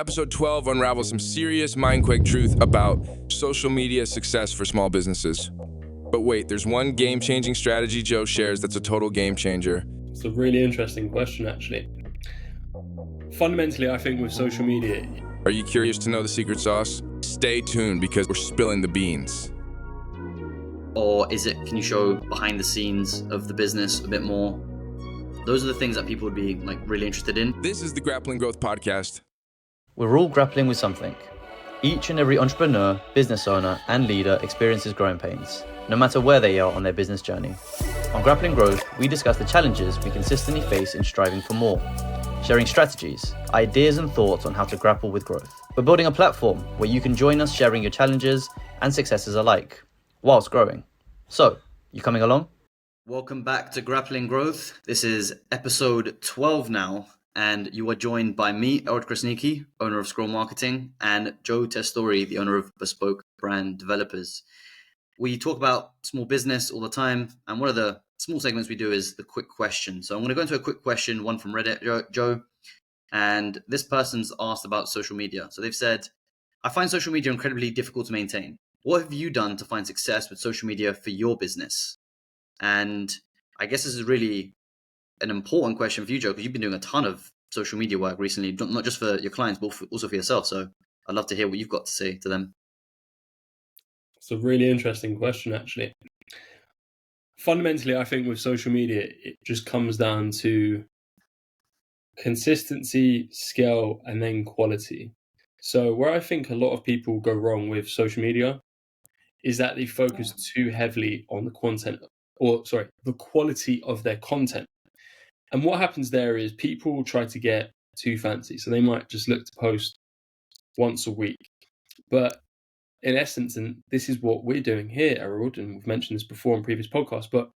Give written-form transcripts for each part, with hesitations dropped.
Episode 12 unravels some serious mind-quake truth about social media success for small businesses. But wait, there's one game-changing strategy Joe shares that's a total game changer. It's a really interesting question, actually. Fundamentally, I think with social media... Are you curious to know the secret sauce? Stay tuned because we're spilling the beans. Or can you show behind the scenes of the business a bit more? Those are the things that people would be really interested in. This is the Grappling Growth podcast. We're all grappling with something. Each and every entrepreneur, business owner, and leader experiences growing pains, no matter where they are on their business journey. On Grappling Growth, we discuss the challenges we consistently face in striving for more, sharing strategies, ideas, and thoughts on how to grapple with growth. We're building a platform where you can join us sharing your challenges and successes alike, whilst growing. So, you coming along? Welcome back to Grappling Growth. This is episode 12 now. And you are joined by me, Erald Krasniqi, owner of Scroll Marketing, and Joe Testouri, the owner of Bespoke brand developers. We talk about small business all the time, and one of the small segments we do is the quick question. So I'm going to go into a quick question, one from Reddit, Joe, and this person's asked about social media. So they've said, I find social media incredibly difficult to maintain. What have you done to find success with social media for your business? And I guess this is really an important question for you, Joe, because you've been doing a ton of social media work recently, not just for your clients, but also for yourself. So I'd love to hear what you've got to say to them. It's a really interesting question, actually. Fundamentally, I think with social media, it just comes down to consistency, scale, and then quality. So where I think a lot of people go wrong with social media is that they focus too heavily on the quality of their content. And what happens there is people try to get too fancy. So they might just look to post once a week. But in essence, and this is what we're doing here, Erald, and we've mentioned this before in previous podcasts, but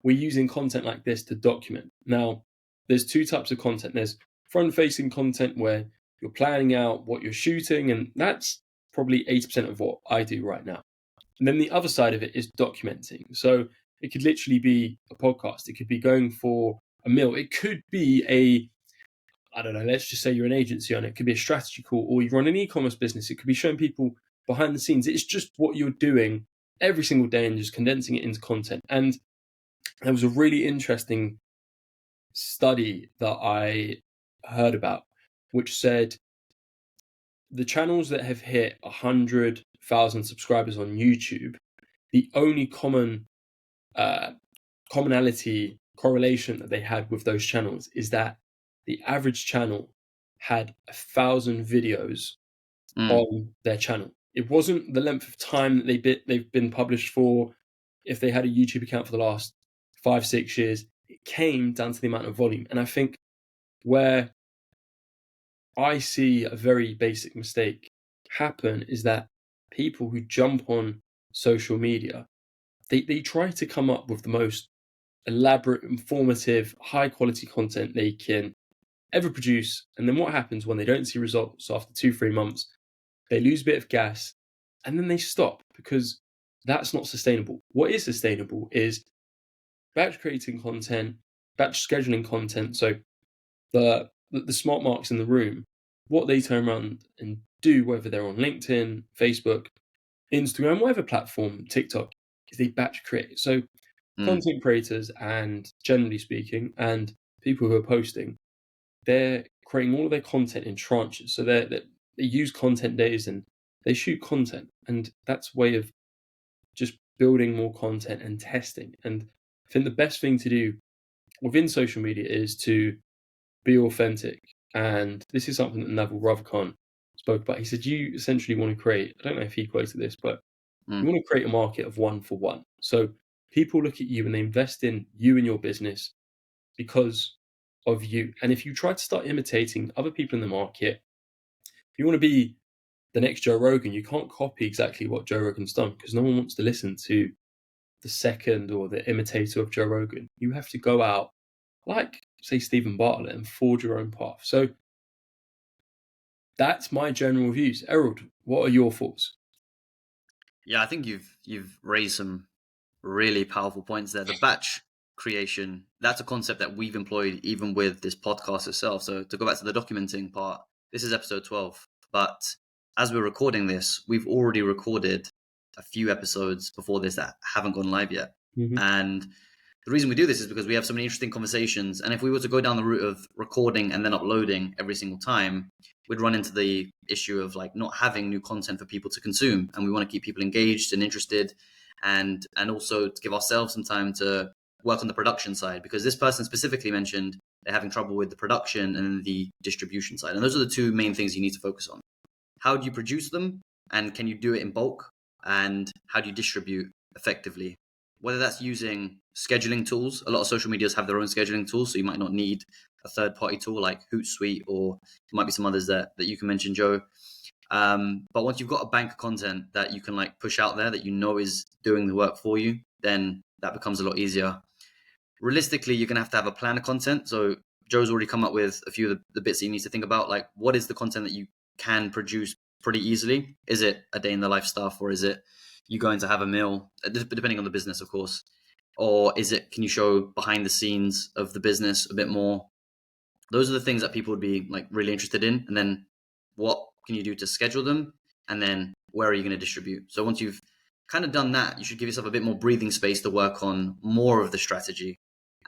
we're using content like this to document. Now, there's two types of content. There's front-facing content where you're planning out what you're shooting, and that's probably 80% of what I do right now. And then the other side of it is documenting. So it could literally be a podcast. It could be going for a meal. It could be let's just say you're an agency on it. It could be a strategy call, or you run an e-commerce business. It could be showing people behind the scenes. It's just what you're doing every single day and just condensing it into content. And there was a really interesting study that I heard about, which said the channels that have hit 100,000 subscribers on YouTube, the only correlation that they had with those channels is that the average channel had 1,000 videos on their channel. It wasn't the length of time that they've been published for, if they had a YouTube account for the last 5-6 years. It came down to the amount of volume. And I think where I see a very basic mistake happen is that people who jump on social media, they try to come up with the most elaborate, informative, high quality content they can ever produce. And then what happens when they don't see results after 2-3 months? They lose a bit of gas and then they stop, because that's not sustainable. What is sustainable is batch creating content, batch scheduling content. So the smart marks in the room, what they turn around and do, whether they're on LinkedIn, Facebook, Instagram, whatever platform, TikTok, is they batch create. So content creators, and generally speaking, and people who are posting, they're creating all of their content in tranches. So they use content days and they shoot content, and that's a way of just building more content and testing. And I think the best thing to do within social media is to be authentic. And this is something that Naval Ravikant spoke about. He said, you essentially want to create, I don't know if he quoted this, but you want to create a market of 1 for 1. So people look at you and they invest in you and your business because of you. And if you try to start imitating other people in the market, if you want to be the next Joe Rogan, you can't copy exactly what Joe Rogan's done, because no one wants to listen to the second or the imitator of Joe Rogan. You have to go out, like, say, Stephen Bartlett, and forge your own path. So that's my general views. Erald, what are your thoughts? Yeah, I think you've raised some really powerful points there. The batch creation, that's a concept that we've employed even with this podcast itself. So to go back to the documenting part, This is episode 12. But as we're recording this, we've already recorded a few episodes before this that haven't gone live yet. Mm-hmm. And the reason we do this is because we have so many interesting conversations. And if we were to go down the route of recording and then uploading every single time, we'd run into the issue of like not having new content for people to consume. And we want to keep people engaged and interested, and also to give ourselves some time to work on the production side, because this person specifically mentioned they're having trouble with the production and the distribution side. And those are the two main things you need to focus on. How do you produce them? And can you do it in bulk? And how do you distribute effectively? Whether that's using scheduling tools. A lot of social medias have their own scheduling tools, so you might not need a third-party tool like Hootsuite, or there might be some others that you can mention, Joe. But once you've got a bank of content that you can like push out there that you know is doing the work for you, then that becomes a lot easier. Realistically, you're going to have a plan of content. So Joe's already come up with a few of the bits that you need to think about. Like, what is the content that you can produce pretty easily? Is it a day in the life stuff, or is it you going to have a meal, depending on the business, of course? Or can you show behind the scenes of the business a bit more? Those are the things that people would be like really interested in. And then what can you do to schedule them? And then where are you going to distribute? So once you've kind of done that, you should give yourself a bit more breathing space to work on more of the strategy.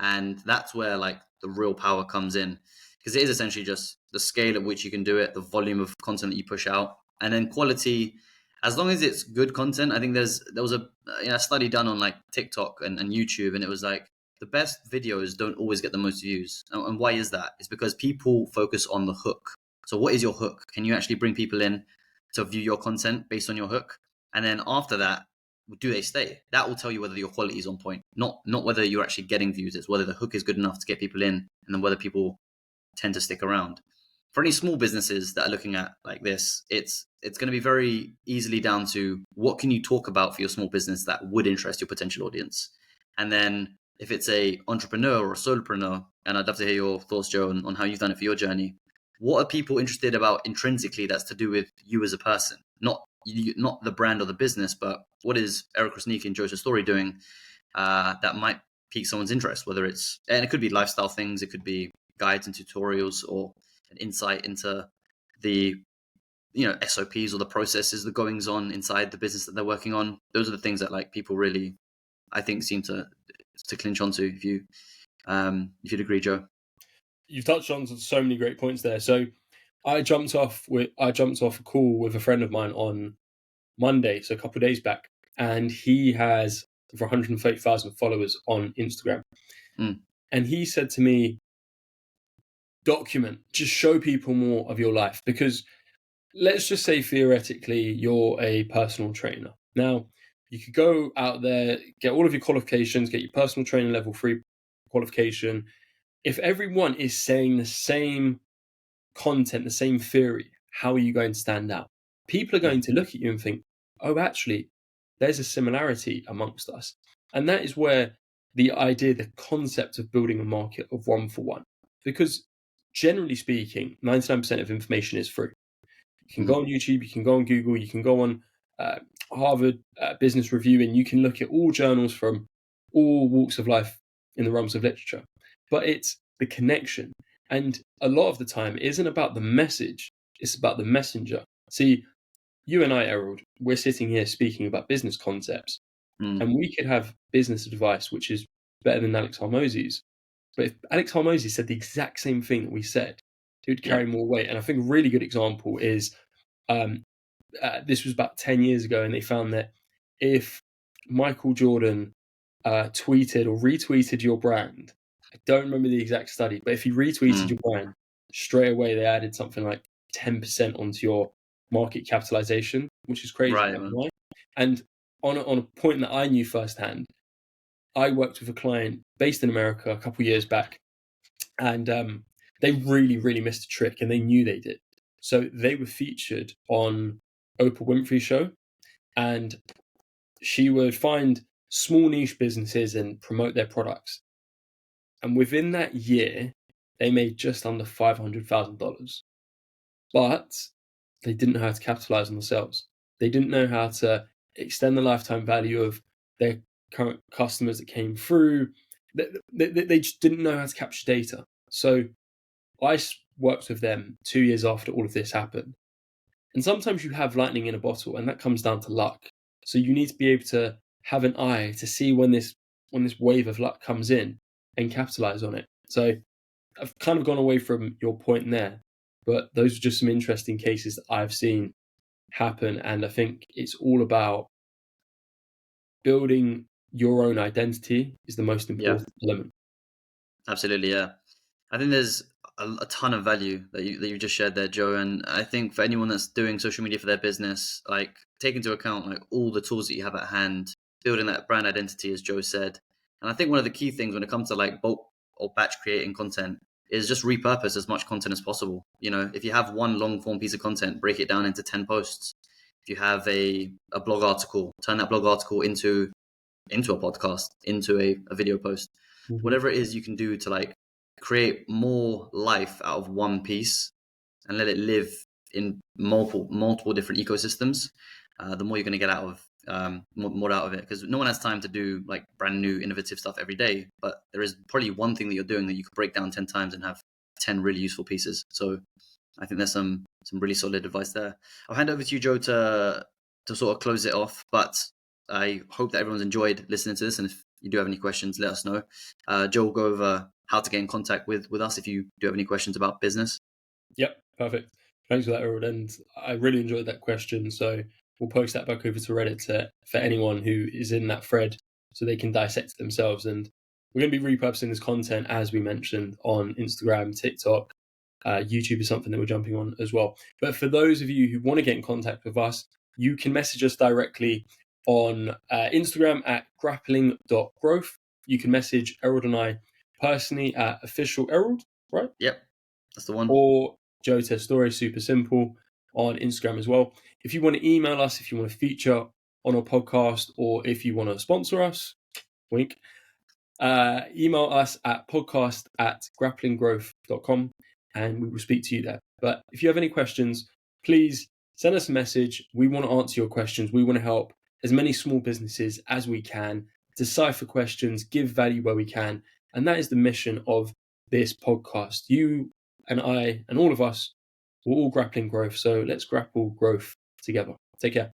And that's where like the real power comes in, because it is essentially just the scale at which you can do it, the volume of content that you push out, and then quality. As long as it's good content, I think there was a study done on like TikTok and YouTube, and it was like the best videos don't always get the most views. And why is that? It's because people focus on the hook. So what is your hook? Can you actually bring people in to view your content based on your hook? And then after that, do they stay? That will tell you whether your quality is on point, not whether you're actually getting views. It's whether the hook is good enough to get people in, and then whether people tend to stick around. For any small businesses that are looking at like this, it's going to be very easily down to what can you talk about for your small business that would interest your potential audience. And then if it's a entrepreneur or a solopreneur, and I'd love to hear your thoughts, Joe, on how you've done it for your journey. What are people interested about intrinsically that's to do with you as a person? Not the brand or the business, but what is Erald Krasniqi and Joe Testouri doing that might pique someone's interest? Whether and it could be lifestyle things, it could be guides and tutorials, or an insight into the SOPs or the processes, the goings on inside the business that they're working on. Those are the things that like people really, I think, seem to clinch onto. If you'd agree, Joe. You've touched on so many great points there. So I jumped off a call with a friend of mine on Monday, so a couple of days back, and he has over 130,000 followers on Instagram. And he said to me, document, just show people more of your life, because let's just say theoretically you're a personal trainer. Now, you could go out there, get all of your qualifications, get your personal trainer level 3 qualification. If everyone is saying the same content, the same theory, how are you going to stand out? People are going to look at you and think, oh, actually, there's a similarity amongst us. And that is where the idea, the concept of building a market of one for one, because generally speaking, 99% of information is free. You can go on YouTube, you can go on Google, you can go on Harvard Business Review, and you can look at all journals from all walks of life in the realms of literature. But it's the connection. And a lot of the time, it isn't about the message, it's about the messenger. See, you and I, Erald, we're sitting here speaking about business concepts, and we could have business advice which is better than Alex Hormozi's. But if Alex Hormozi said the exact same thing that we said, it would carry more weight. And I think a really good example is this was about 10 years ago, and they found that if Michael Jordan tweeted or retweeted your brand, I don't remember the exact study, but if he retweeted your brand, straight away they added something like 10% onto your market capitalization, which is crazy. Right. And on a point that I knew firsthand, I worked with a client based in America a couple of years back, and they really, really missed a trick, and they knew they did. So they were featured on Oprah Winfrey's show, and she would find small niche businesses and promote their products. And within that year, they made just under $500,000. But they didn't know how to capitalize on themselves. They didn't know how to extend the lifetime value of their current customers that came through. They just didn't know how to capture data. So I worked with them 2 years after all of this happened. And sometimes you have lightning in a bottle, and that comes down to luck. So you need to be able to have an eye to see when this wave of luck comes in and capitalize on it. So I've kind of gone away from your point there, but those are just some interesting cases that I've seen happen. And I think it's all about building your own identity is the most important element. Absolutely, yeah. I think there's a ton of value that you just shared there, Joe. And I think for anyone that's doing social media for their business, like take into account like all the tools that you have at hand, building that brand identity, as Joe said. And I think one of the key things when it comes to like bulk or batch creating content is just repurpose as much content as possible. You know, if you have one long form piece of content, break it down into 10 posts. If you have a blog article, turn that blog article into a podcast, into a video post. Mm-hmm. Whatever it is you can do to like create more life out of one piece and let it live in multiple different ecosystems, the more you're going to get out of more out of it, because no one has time to do like brand new innovative stuff every day, but there is probably one thing that you're doing that you could break down 10 times and have 10 really useful pieces. So I think there's some really solid advice there. I'll hand over to you, Joe, to sort of close it off, but I hope that everyone's enjoyed listening to this, and if you do have any questions, let us know. Joe will go over how to get in contact with us if you do have any questions about business. Yep, perfect. Thanks for that, Erald. And I really enjoyed that question. So we'll post that back over to Reddit for anyone who is in that thread so they can dissect it themselves. And we're going to be repurposing this content, as we mentioned, on Instagram, TikTok, YouTube is something that we're jumping on as well. But for those of you who want to get in contact with us, you can message us directly on Instagram at grappling.growth. You can message Erald and I personally at official Erald, right? Yep, that's the one. Or Joe Testouri, super simple, on Instagram as well. If you want to email us, if you want to feature on our podcast, or if you want to sponsor us, wink, email us at podcast@grapplinggrowth.com and we will speak to you there. But if you have any questions, please send us a message. We want to answer your questions. We want to help as many small businesses as we can, decipher questions, give value where we can. And that is the mission of this podcast. You and I and all of us, we're all grappling growth. So let's grapple growth together. Take care.